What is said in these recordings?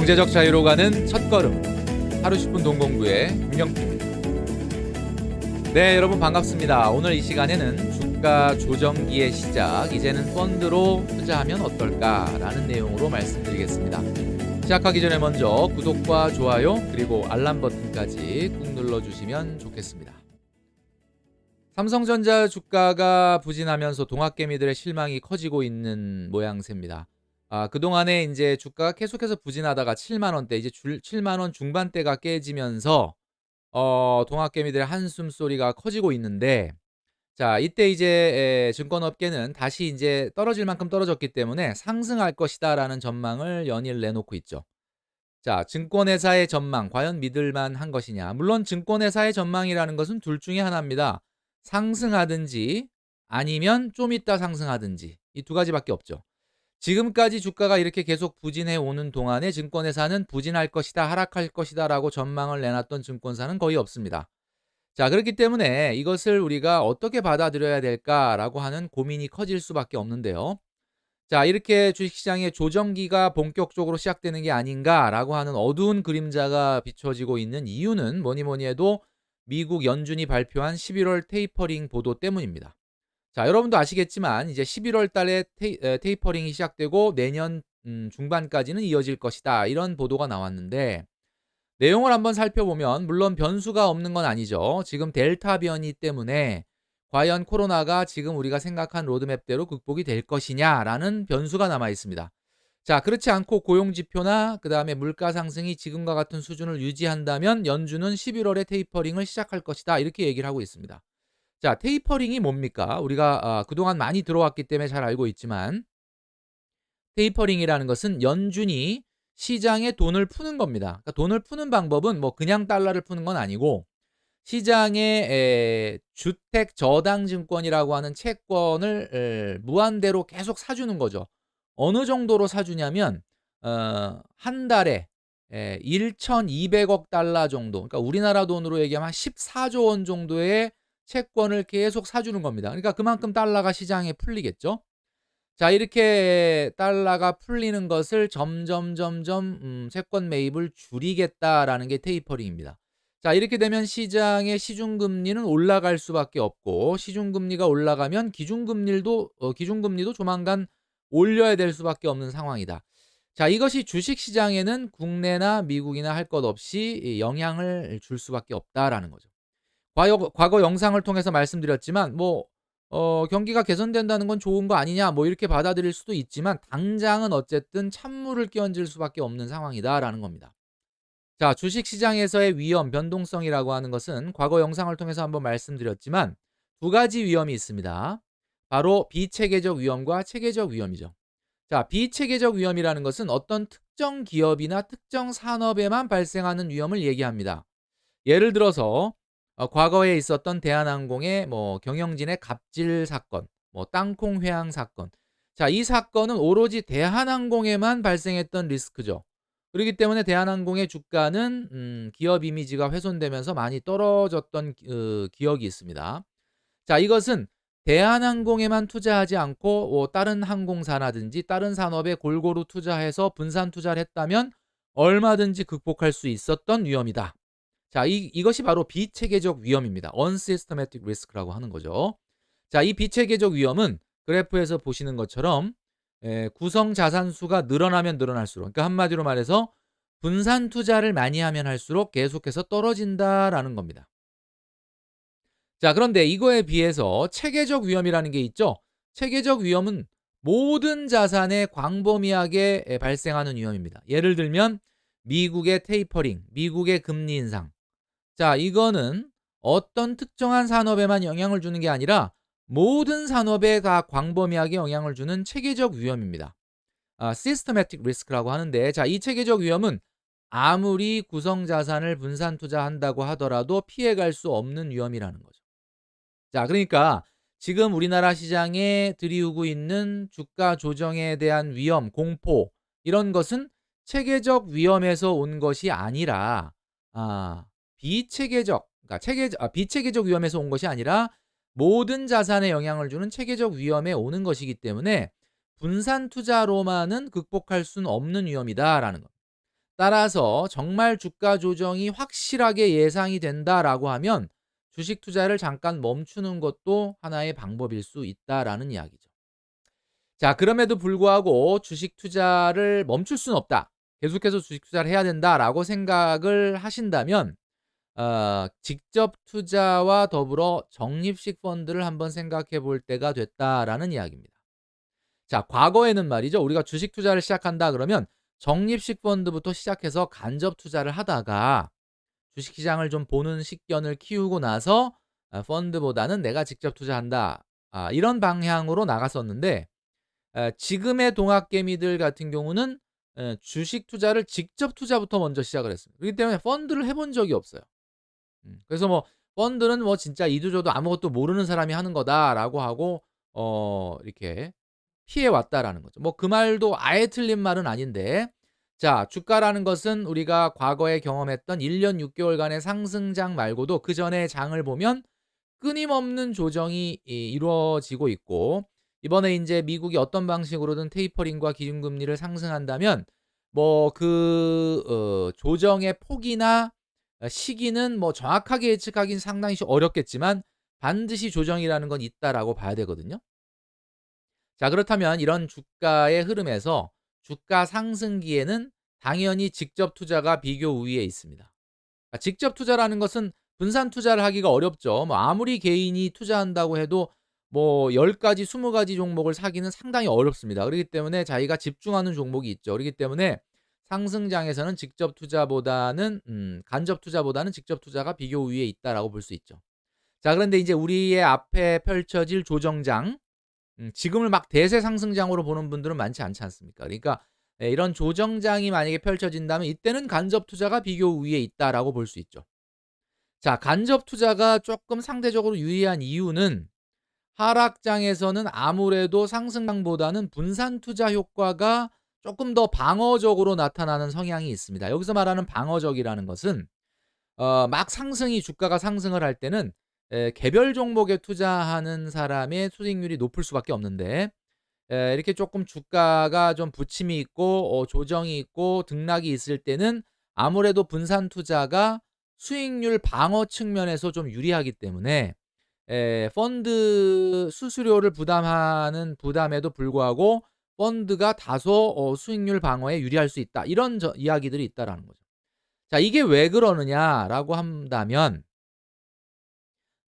경제적 자유로 가는 첫걸음, 하루 10분 동공부의 김경필입니다. 네, 여러분 반갑습니다. 오늘 이 시간에는 주가 조정기의 시작, 이제는 펀드로 투자하면 어떨까라는 내용으로 말씀드리겠습니다. 시작하기 전에 먼저 구독과 좋아요 그리고 알람 버튼까지 꾹 눌러주시면 좋겠습니다. 삼성전자 주가가 부진하면서 동학개미들의 실망이 커지고 있는 모양새입니다. 그동안에 이제 주가가 계속해서 부진하다가 7만 원대, 이제 7만 원 중반대가 깨지면서 동학개미들의 한숨 소리가 커지고 있는데, 자, 이때 이제 증권업계는 다시 이제 떨어질 만큼 떨어졌기 때문에 상승할 것이다라는 전망을 연일 내놓고 있죠. 자, 증권회사의 전망 과연 믿을 만한 것이냐? 물론 증권회사의 전망이라는 것은 둘 중에 하나입니다. 상승하든지 아니면 좀 이따 상승하든지, 이 두 가지밖에 없죠. 지금까지 주가가 이렇게 계속 부진해 오는 동안에 증권회사는 부진할 것이다, 하락할 것이다라고 전망을 내놨던 증권사는 거의 없습니다. 자, 그렇기 때문에 이것을 우리가 어떻게 받아들여야 될까라고 하는 고민이 커질 수밖에 없는데요. 자, 이렇게 주식시장의 조정기가 본격적으로 시작되는 게 아닌가라고 하는 어두운 그림자가 비춰지고 있는 이유는 뭐니 뭐니 해도 미국 연준이 발표한 11월 테이퍼링 보도 때문입니다. 자, 여러분도 아시겠지만 이제 11월 달에 테이퍼링이 시작되고 내년 중반까지는 이어질 것이다, 이런 보도가 나왔는데, 내용을 한번 살펴보면 물론 변수가 없는 건 아니죠. 지금 델타 변이 때문에 과연 코로나가 지금 우리가 생각한 로드맵대로 극복이 될 것이냐라는 변수가 남아 있습니다. 자, 그렇지 않고 고용 지표나 그다음에 물가 상승이 지금과 같은 수준을 유지한다면 연준은 11월에 테이퍼링을 시작할 것이다, 이렇게 얘기를 하고 있습니다. 자, 테이퍼링이 뭡니까? 우리가 그동안 많이 들어왔기 때문에 잘 알고 있지만, 테이퍼링이라는 것은 연준이 시장에 돈을 푸는 겁니다. 그러니까 돈을 푸는 방법은 뭐 그냥 달러를 푸는 건 아니고, 시장에 주택 저당 증권이라고 하는 채권을 무한대로 계속 사주는 거죠. 어느 정도로 사주냐면 한 달에 1,200억 달러 정도, 그러니까 우리나라 돈으로 얘기하면 한 14조 원 정도의 채권을 계속 사주는 겁니다. 그러니까 그만큼 달러가 시장에 풀리겠죠. 자, 이렇게 달러가 풀리는 것을 점점 채권 매입을 줄이겠다라는 게 테이퍼링입니다. 자, 이렇게 되면 시장의 시중금리는 올라갈 수밖에 없고, 시중금리가 올라가면 기준금리도 조만간 올려야 될 수밖에 없는 상황이다. 자, 이것이 주식시장에는 국내나 미국이나 할 것 없이 영향을 줄 수밖에 없다라는 거죠. 과거 영상을 통해서 말씀드렸지만, 경기가 개선된다는 건 좋은 거 아니냐, 이렇게 받아들일 수도 있지만, 당장은 어쨌든 찬물을 끼얹을 수밖에 없는 상황이다라는 겁니다. 자, 주식시장에서의 위험, 변동성이라고 하는 것은 과거 영상을 통해서 한번 말씀드렸지만 두 가지 위험이 있습니다. 바로 비체계적 위험과 체계적 위험이죠. 자, 비체계적 위험이라는 것은 어떤 특정 기업이나 특정 산업에만 발생하는 위험을 얘기합니다. 예를 들어서 과거에 있었던 대한항공의 경영진의 갑질 사건, 땅콩 회항 사건. 자, 이 사건은 오로지 대한항공에만 발생했던 리스크죠. 그렇기 때문에 대한항공의 주가는 기업 이미지가 훼손되면서 많이 떨어졌던 기억이 있습니다. 자, 이것은 대한항공에만 투자하지 않고 다른 항공사라든지 다른 산업에 골고루 투자해서 분산 투자를 했다면 얼마든지 극복할 수 있었던 위험이다. 자, 이것이 바로 비체계적 위험입니다. Unsystematic risk라고 하는 거죠. 자, 이 비체계적 위험은 그래프에서 보시는 것처럼 구성 자산 수가 늘어나면 늘어날수록, 그러니까 한마디로 말해서 분산 투자를 많이 하면 할수록 계속해서 떨어진다라는 겁니다. 자, 그런데 이거에 비해서 체계적 위험이라는 게 있죠. 체계적 위험은 모든 자산에 광범위하게 발생하는 위험입니다. 예를 들면 미국의 테이퍼링, 미국의 금리 인상. 자, 이거는 어떤 특정한 산업에만 영향을 주는 게 아니라 모든 산업에 다 광범위하게 영향을 주는 체계적 위험입니다. systematic risk라고 하는데, 자, 이 체계적 위험은 아무리 구성 자산을 분산 투자한다고 하더라도 피해갈 수 없는 위험이라는 거죠. 자, 그러니까 지금 우리나라 시장에 들이우고 있는 주가 조정에 대한 위험, 공포, 이런 것은 체계적 위험에서 온 것이 아니라 비체계적 위험에서 온 것이 아니라 모든 자산에 영향을 주는 체계적 위험에 오는 것이기 때문에 분산 투자로만은 극복할 수는 없는 위험이다라는 것. 따라서 정말 주가 조정이 확실하게 예상이 된다라고 하면 주식 투자를 잠깐 멈추는 것도 하나의 방법일 수 있다라는 이야기죠. 자, 그럼에도 불구하고 '주식 투자를 멈출 수는 없다. 계속해서 주식 투자를 해야 된다.'라고 생각을 하신다면 직접 투자와 더불어 적립식 펀드를 한번 생각해 볼 때가 됐다라는 이야기입니다. 자, 과거에는 말이죠. 우리가 주식 투자를 시작한다 그러면 적립식 펀드부터 시작해서 간접 투자를 하다가 주식 시장을 좀 보는 식견을 키우고 나서 펀드보다는 '내가 직접 투자한다.' 이런 방향으로 나갔었는데 지금의 동학개미들 같은 경우는 주식 투자를 직접 투자부터 먼저 시작을 했습니다. 그렇기 때문에 펀드를 해본 적이 없어요. 그래서 뭐 펀드는 뭐 진짜 이도저도 아무것도 모르는 사람이 하는 거다라고 하고 이렇게 피해 왔다라는 거죠. 뭐 그 말도 아예 틀린 말은 아닌데, 자, 주가라는 것은 우리가 과거에 경험했던 1년 6 개월간의 상승장 말고도 그전의 장을 보면 끊임없는 조정이 이루어지고 있고, 이번에 인제 미국이 어떤 방식으로든 테이퍼링과 기준금리를 상승한다면 뭐 조정의 폭이나 시기는 뭐 정확하게 예측하기는 상당히 어렵겠지만 반드시 조정이라는 건 있다라고 봐야 되거든요. 자, 그렇다면 이런 주가의 흐름에서 주가 상승기에는 당연히 직접 투자가 비교 우위에 있습니다. 직접 투자라는 것은 분산 투자를 하기가 어렵죠. 뭐 아무리 개인이 투자한다고 해도 뭐 10 가지 20 가지 종목을 사기는 상당히 어렵습니다. 그렇기 때문에 자기가 집중하는 종목이 있죠. 그렇기 때문에 상승장에서는 직접 투자보다는 간접 투자보다는 직접 투자가 비교 우위에 있다라고 볼 수 있죠. 자, 그런데 이제 우리의 앞에 펼쳐질 조정장, 지금을 막 대세 상승장으로 보는 분들은 많지 않지 않습니까? 그러니까 이런 조정장이 만약에 펼쳐진다면 이때는 간접 투자가 비교 우위에 있다라고 볼 수 있죠. 자, 간접 투자가 조금 상대적으로 유리한 이유는 하락장에서는 아무래도 상승장보다는 분산 투자 효과가 조금 더 방어적으로 나타나는 성향이 있습니다. 여기서 말하는 방어적이라는 것은 막 상승이 주가가 상승을 할 때는 개별 종목에 투자하는 사람의 수익률이 높을 수밖에 없는데, 이렇게 조금 주가가 좀 부침이 있고 조정이 있고 등락이 있을 때는 아무래도 분산 투자가 수익률 방어 측면에서 좀 유리하기 때문에 펀드 수수료를 부담하는 부담에도 불구하고 펀드가 다소 수익률 방어에 유리할 수 있다. 이런 이야기들이 있다라는 거죠. 자, 이게 왜 그러느냐라고 한다면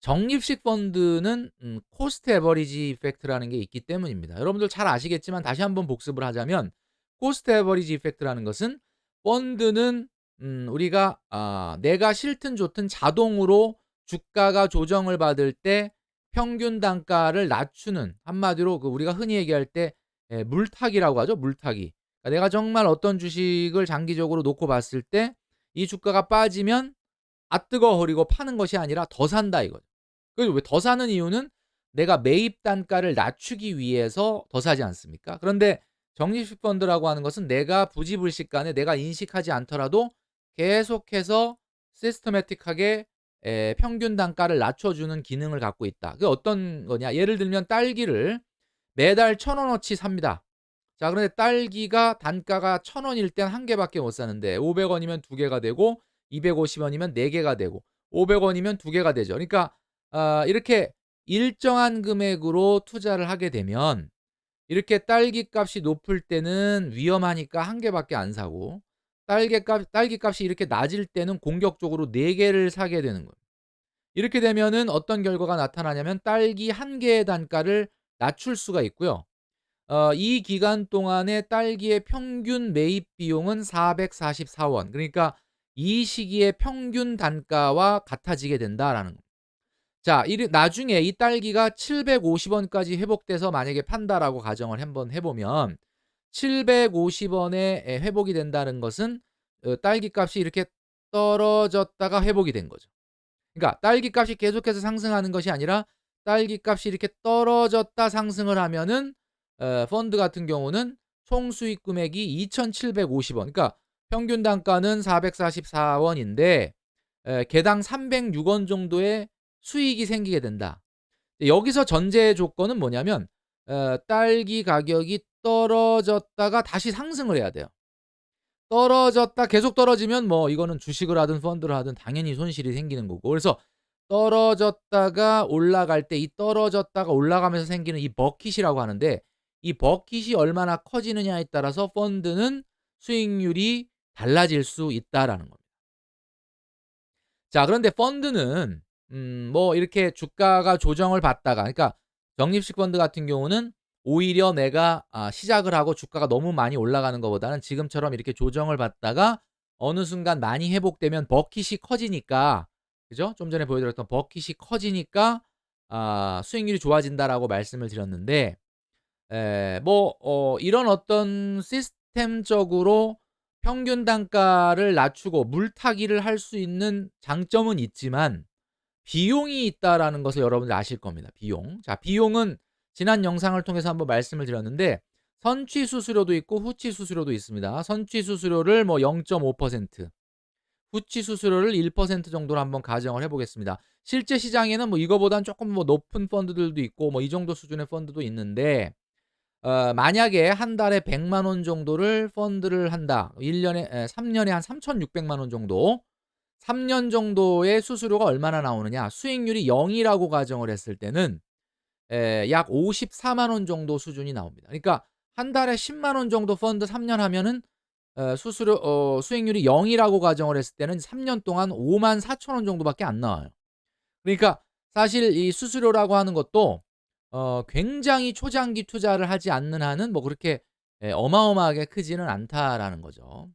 적립식 펀드는 코스트 에버리지 이펙트라는 게 있기 때문입니다. 여러분들 잘 아시겠지만 다시 한번 복습을 하자면 코스트 에버리지 이펙트라는 것은 펀드는 우리가 내가 싫든 좋든 자동으로 주가가 조정을 받을 때 평균 단가를 낮추는, 한마디로 그 우리가 흔히 얘기할 때 물타기라고 하죠, 물타기. 그러니까 내가 정말 어떤 주식을 장기적으로 놓고 봤을 때 이 주가가 빠지면 뜨거워버리고 파는 것이 아니라 더 산다 이거죠. 그래서 왜 더 사는 이유는 내가 매입 단가를 낮추기 위해서 더 사지 않습니까? 그런데 적립식 펀드라고 하는 것은 내가 부지불식간에 내가 인식하지 않더라도 계속해서 시스테매틱하게 평균 단가를 낮춰주는 기능을 갖고 있다. 그게 어떤 거냐? 예를 들면 딸기를 매달 1,000 원어치 삽니다. 자, 그런데 딸기가 단가가 1,000 원일 땐 한 개밖에 못 사는데 500 원이면 두 개가 되고 250 원이면 네 개가 되고 500 원이면 두 개가 되죠. 그러니까 이렇게 일정한 금액으로 투자를 하게 되면 이렇게 딸기값이 높을 때는 위험하니까 한 개밖에 안 사고, 딸기값이 이렇게 낮을 때는 공격적으로 네 개를 사게 되는 거예요. 이렇게 되면은 어떤 결과가 나타나냐면 딸기 한 개의 단가를 낮출 수가 있고요. 이 기간 동안에 딸기의 평균 매입 비용은 444 원. 그러니까 이 시기의 평균 단가와 같아지게 된다라는 거. 자, 나중에 이 딸기가 750 원까지 회복돼서 만약에 판다라고 가정을 한번 해 보면 750 원에 회복이 된다는 것은 딸기값이 이렇게 떨어졌다가 회복이 된 거죠. 그러니까 딸기값이 계속해서 상승하는 것이 아니라 딸기값이 이렇게 떨어졌다 상승을 하면은 펀드 같은 경우는 총 수익 금액이 2,750 원. 그러니까 평균 단가는 444 원인데 개당 306원 정도의 수익이 생기게 된다. 여기서 전제 조건은 뭐냐면 딸기 가격이 떨어졌다가 다시 상승을 해야 돼요. 떨어졌다 계속 떨어지면 뭐 이거는 주식을 하든 펀드를 하든 당연히 손실이 생기는 거고. 그래서 떨어졌다가 올라갈 때 이 떨어졌다가 올라가면서 생기는 이 버킷이라고 하는데, 이 버킷이 얼마나 커지느냐에 따라서 펀드는 수익률이 달라질 수 있다라는 겁니다. 자, 그런데 펀드는 뭐 이렇게 주가가 조정을 받다가, 그러니까 적립식 펀드 같은 경우는 오히려 내가 시작을 하고 주가가 너무 많이 올라가는 것보다는 지금처럼 이렇게 조정을 받다가 어느 순간 많이 회복되면 버킷이 커지니까, 그죠? 좀 전에 보여드렸던 버킷이 커지니까 수익률이 좋아진다라고 말씀을 드렸는데, 뭐 이런 어떤 시스템적으로 평균 단가를 낮추고 물타기를 할 수 있는 장점은 있지만 비용이 있다라는 것을 여러분들 아실 겁니다, 비용. 자, 비용은 지난 영상을 통해서 한번 말씀을 드렸는데 선취 수수료도 있고 후취 수수료도 있습니다. 선취 수수료를 뭐 0.5%, 후취 수수료를 1% 정도로 한번 가정을 해 보겠습니다. 실제 시장에는 뭐 이거보단 쪼끔 뭐 높은 펀드들도 있고 뭐 이 정도 수준의 펀드도 있는데, 만약에 한 달에 100만 원 정도를 펀드를 한다. 1 년에 3 년에 한 3,600만 원 정도. 3년 정도의 수수료가 얼마나 나오느냐. 수익률이 0 이라고 가정을 했을 때는 약 54만 원 정도 수준이 나옵니다. 그러니까 한 달에 10만 원 정도 펀드 3년 하면은 수익률이 0 이라고 가정을 했을 때는 3년 동안 5만 4천 원 정도밖에 안 나와요. 그러니까 사실 이 수수료라고 하는 것도 굉장히 초장기 투자를 하지 않는 한은 뭐 그렇게 어마어마하게 크지는 않다라는 거죠.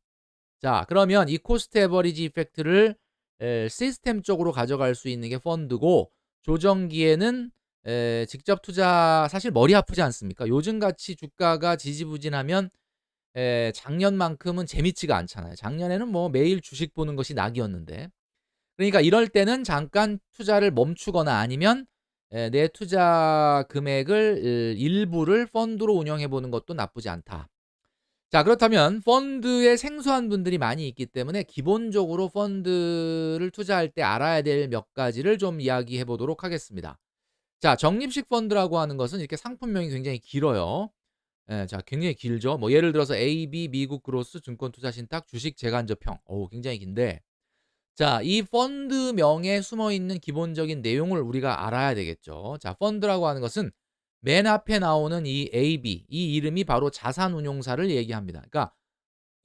자, 그러면 이 코스트 에버리지 이펙트를 시스템적으로 가져갈 수 있는 게 펀드고, 조정기에는 직접 투자 사실 머리 아프지 않습니까? 요즘같이 주가가 지지부진하면 작년만큼은 재밌지가 않잖아요. 작년에는 뭐 매일 주식 보는 것이 낙이었는데. 그러니까 이럴 때는 잠깐 투자를 멈추거나 아니면 내 투자 금액을 일부를 펀드로 운영해 보는 것도 나쁘지 않다. 자, 그렇다면 펀드에 생소한 분들이 많이 있기 때문에 기본적으로 펀드를 투자할 때 알아야 될 몇 가지를 좀 이야기해 보도록 하겠습니다. 자, 적립식 펀드라고 하는 것은 이렇게 상품명이 굉장히 길어요. 자, 굉장히 길죠. 뭐 예를 들어서 AB 미국 그로스 증권 투자 신탁 주식 재간접형. 굉장히 긴데, 자, 이 펀드명에 숨어 있는 기본적인 내용을 우리가 알아야 되겠죠. 자, 펀드라고 하는 것은 맨 앞에 나오는 이 AB, 이 이름이 바로 자산운용사를 얘기합니다. 그러니까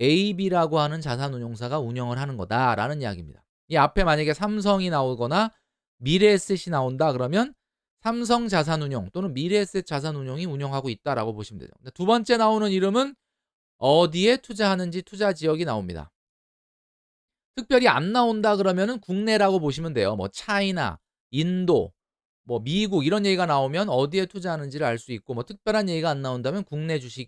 AB라고 하는 자산운용사가 운영을 하는 거다라는 이야기입니다. 이 앞에 만약에 삼성이 나오거나 미래에셋이 나온다 그러면 삼성자산운용 또는 미래에셋 자산운용이 운영하고 있다라고 보시면 되죠. 두 번째 나오는 이름은 어디에 투자하는지 투자 지역이 나옵니다. 특별히 안 나온다 그러면은 국내라고 보시면 돼요. 뭐 차이나, 인도, 뭐 미국 이런 얘기가 나오면 어디에 투자하는지를 알 수 있고, 뭐 특별한 얘기가 안 나온다면 국내 주식에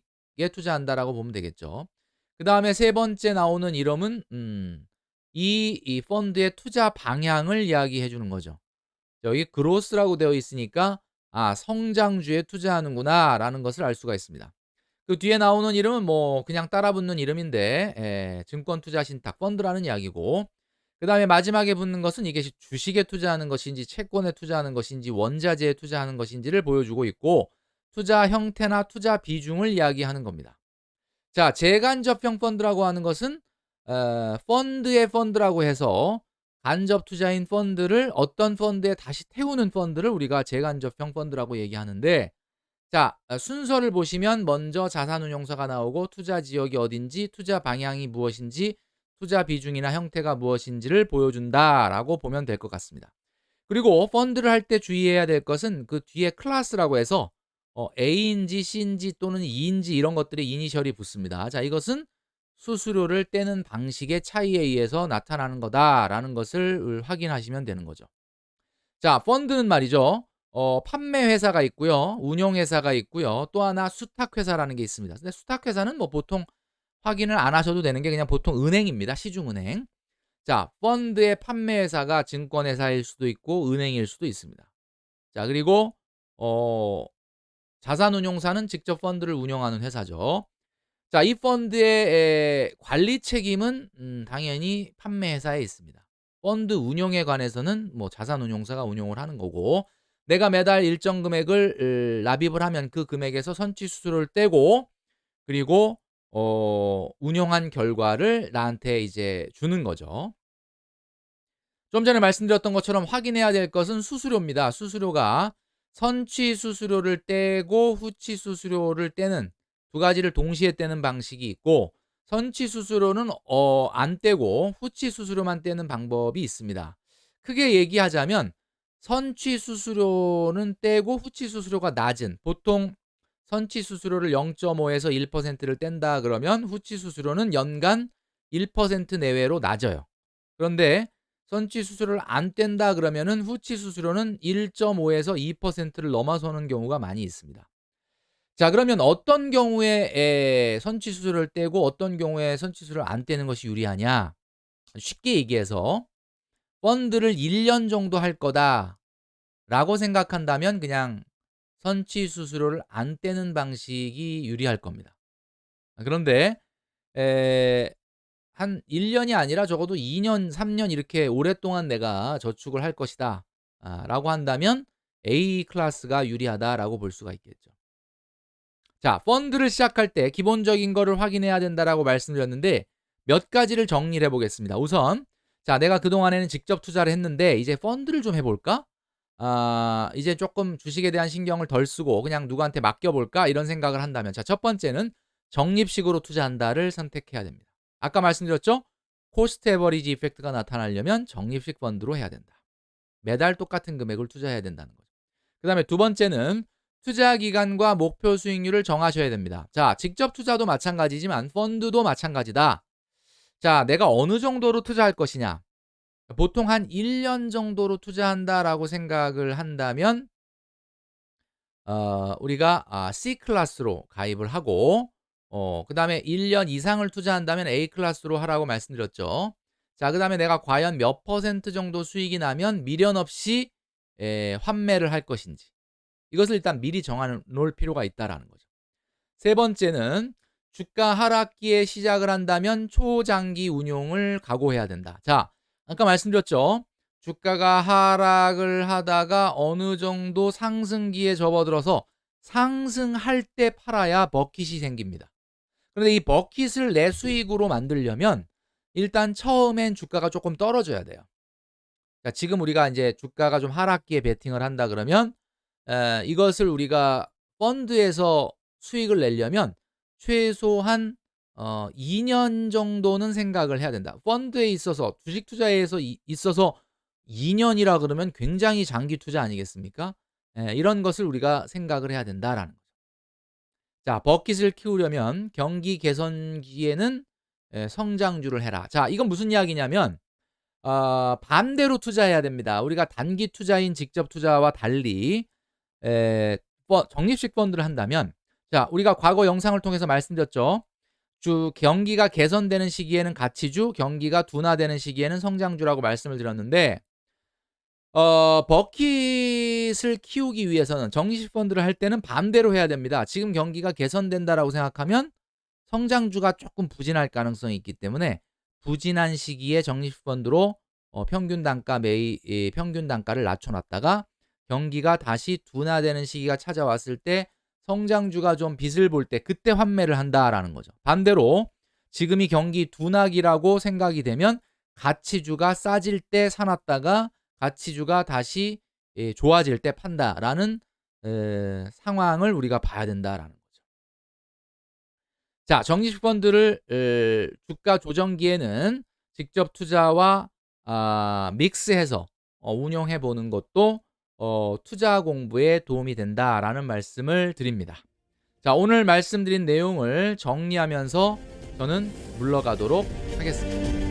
투자한다라고 보면 되겠죠. 그다음에 세 번째 나오는 이름은 이 펀드의 투자 방향을 이야기해 주는 거죠. 여기 그로스라고 되어 있으니까 '아, 성장주에 투자하는구나.'라는 것을 알 수가 있습니다. 그 뒤에 나오는 이름은 뭐 그냥 따라 붙는 이름인데 증권 투자 신탁 펀드라는 이야기고, 그다음에 마지막에 붙는 것은 이게 주식에 투자하는 것인지 채권에 투자하는 것인지 원자재에 투자하는 것인지를 보여주고 있고, 투자 형태나 투자 비중을 이야기하는 겁니다. 자, 재간접형 펀드라고 하는 것은 펀드의 펀드라고 해서 간접 투자인 펀드를 어떤 펀드에 다시 태우는 펀드를 우리가 재간접형 펀드라고 얘기하는데, 자, 순서를 보시면 먼저 자산운용사가 나오고 투자 지역이 어딘지, 투자 방향이 무엇인지, 투자 비중이나 형태가 무엇인지를 보여준다라고 보면 될 것 같습니다. 그리고 펀드를 할 때 주의해야 될 것은 그 뒤에 클래스라고 해서 A인지 C인지 또는 E인지 이런 것들의 이니셜이 붙습니다. 자, 이것은 수수료를 떼는 방식의 차이에 의해서 나타나는 거다라는 것을 확인하시면 되는 거죠. 자, 펀드는 말이죠. 판매 회사가 있고요. 운용 회사가 있고요. 또 하나 수탁 회사라는 게 있습니다. 근데 수탁 회사는 뭐 보통 확인을 안 하셔도 되는 게 그냥 보통 은행입니다. 시중은행. 자, 펀드의 판매 회사가 증권 회사일 수도 있고 은행일 수도 있습니다. 자, 그리고 어 자산운용사는 직접 펀드를 운영하는 회사죠. 자, 이 펀드의 관리 책임은 당연히 판매 회사에 있습니다. 펀드 운용에 관해서는 뭐 자산운용사가 운용을 하는 거고, 내가 매달 일정 금액을 납입을 하면 그 금액에서 선취 수수료를 떼고, 그리고 운용한 결과를 나한테 이제 주는 거죠. 좀 전에 말씀드렸던 것처럼 확인해야 될 것은 수수료입니다. 수수료가 선취 수수료를 떼고 후치 수수료를 떼는 두 가지를 동시에 떼는 방식이 있고, 선취 수수료는 안 떼고 후치 수수료만 떼는 방법이 있습니다. 크게 얘기하자면 선취 수수료는 떼고 후치 수수료가 낮은, 보통 선취 수수료를 0.5에서 1%를 뗀다 그러면 후치 수수료는 연간 1% 내외로 낮아요. 그런데 선취 수수료를 안 뗀다 그러면은 후치 수수료는 1.5에서 2%를 넘어서는 경우가 많이 있습니다. 자, 그러면 어떤 경우에 선취 수수료를 떼고 어떤 경우에 선취 수수료를 안 떼는 것이 유리하냐? 쉽게 얘기해서 펀드를 1년 정도 할 거다라고 생각한다면 그냥 선취 수수료를 안 떼는 방식이 유리할 겁니다. 그런데 에 한 1 년이 아니라 적어도 2 년, 3년 이렇게 오랫동안 내가 저축을 할 것이다, 라고 한다면 A 클래스가 유리하다라고 볼 수가 있겠죠. 자, 펀드를 시작할 때 기본적인 거를 확인해야 된다라고 말씀드렸는데 몇 가지를 정리를 해 보겠습니다. 우선, 자, 내가 그동안에는 직접 투자를 했는데 이제 펀드를 좀 해 볼까? 이제 조금 주식에 대한 신경을 덜 쓰고 그냥 누구한테 맡겨 볼까? 이런 생각을 한다면, 자, 첫 번째는 적립식으로 투자한다를 선택해야 됩니다. 아까 말씀드렸죠? 코스트 에버리지 이펙트가 나타나려면 적립식 펀드로 해야 된다. 매달 똑같은 금액을 투자해야 된다는 거죠. 그다음에 두 번째는 투자 기간과 목표 수익률을 정하셔야 됩니다. 자, 직접 투자도 마찬가지지만 펀드도 마찬가지다. 자, 내가 어느 정도로 투자할 것이냐? 보통 한 1년 정도로 투자한다라고 생각을 한다면 우리가 C 클래스로 가입을 하고, 그다음에 1년 이상을 투자한다면 A 클래스로 하라고 말씀드렸죠. 자, 그다음에 내가 과연 몇 퍼센트 정도 수익이 나면 미련 없이 환매를 할 것인지, 이것을 일단 미리 정해 놓을 필요가 있다라는 거죠. 세 번째는 주가 하락기에 시작을 한다면 초장기 운용을 각오해야 된다. 자, 아까 말씀드렸죠. 주가가 하락을 하다가 어느 정도 상승기에 접어들어서 상승할 때 팔아야 버킷이 생깁니다. 그런데 이 버킷을 내 수익으로 만들려면 일단 처음엔 주가가 조금 떨어져야 돼요. 자, 지금 우리가 이제 주가가 좀 하락기에 베팅을 한다 그러면 이것을 우리가 펀드에서 수익을 내려면 최소한 2년 정도는 생각을 해야 된다. 펀드에 있어서 주식 투자에서 있어서 2 년이라 그러면 굉장히 장기 투자 아니겠습니까? 이런 것을 우리가 생각을 해야 된다라는 거죠. 자, 버킷을 키우려면 경기 개선기에는 성장주를 해라. 자, 이건 무슨 이야기냐면 반대로 투자해야 됩니다. 우리가 단기 투자인 직접 투자와 달리 적립식 펀드를 한다면, 자, 우리가 과거 영상을 통해서 말씀드렸죠. 경기가 개선되는 시기에는 가치주, 경기가 둔화되는 시기에는 성장주라고 말씀을 드렸는데, 버킷을 키우기 위해서는 적립식 펀드를 할 때는 반대로 해야 됩니다. 지금 경기가 개선된다라고 생각하면 성장주가 조금 부진할 가능성이 있기 때문에 부진한 시기에 적립식 펀드로 평균 단가를 낮춰 놨다가 경기가 다시 둔화되는 시기가 찾아왔을 때 성장주가 좀 빛을 볼 때 그때 환매를 한다라는 거죠. 반대로 지금이 경기 둔화기라고 생각이 되면 가치주가 싸질 때 사놨다가 가치주가 다시 좋아질 때 판다라는 상황을 우리가 봐야 된다라는 거죠. 자, 적립식 펀드를 주가 조정기에는 직접 투자와 믹스해서 운용해 보는 것도 투자 공부에 도움이 된다라는 말씀을 드립니다. 자, 오늘 말씀드린 내용을 정리하면서 저는 물러가도록 하겠습니다.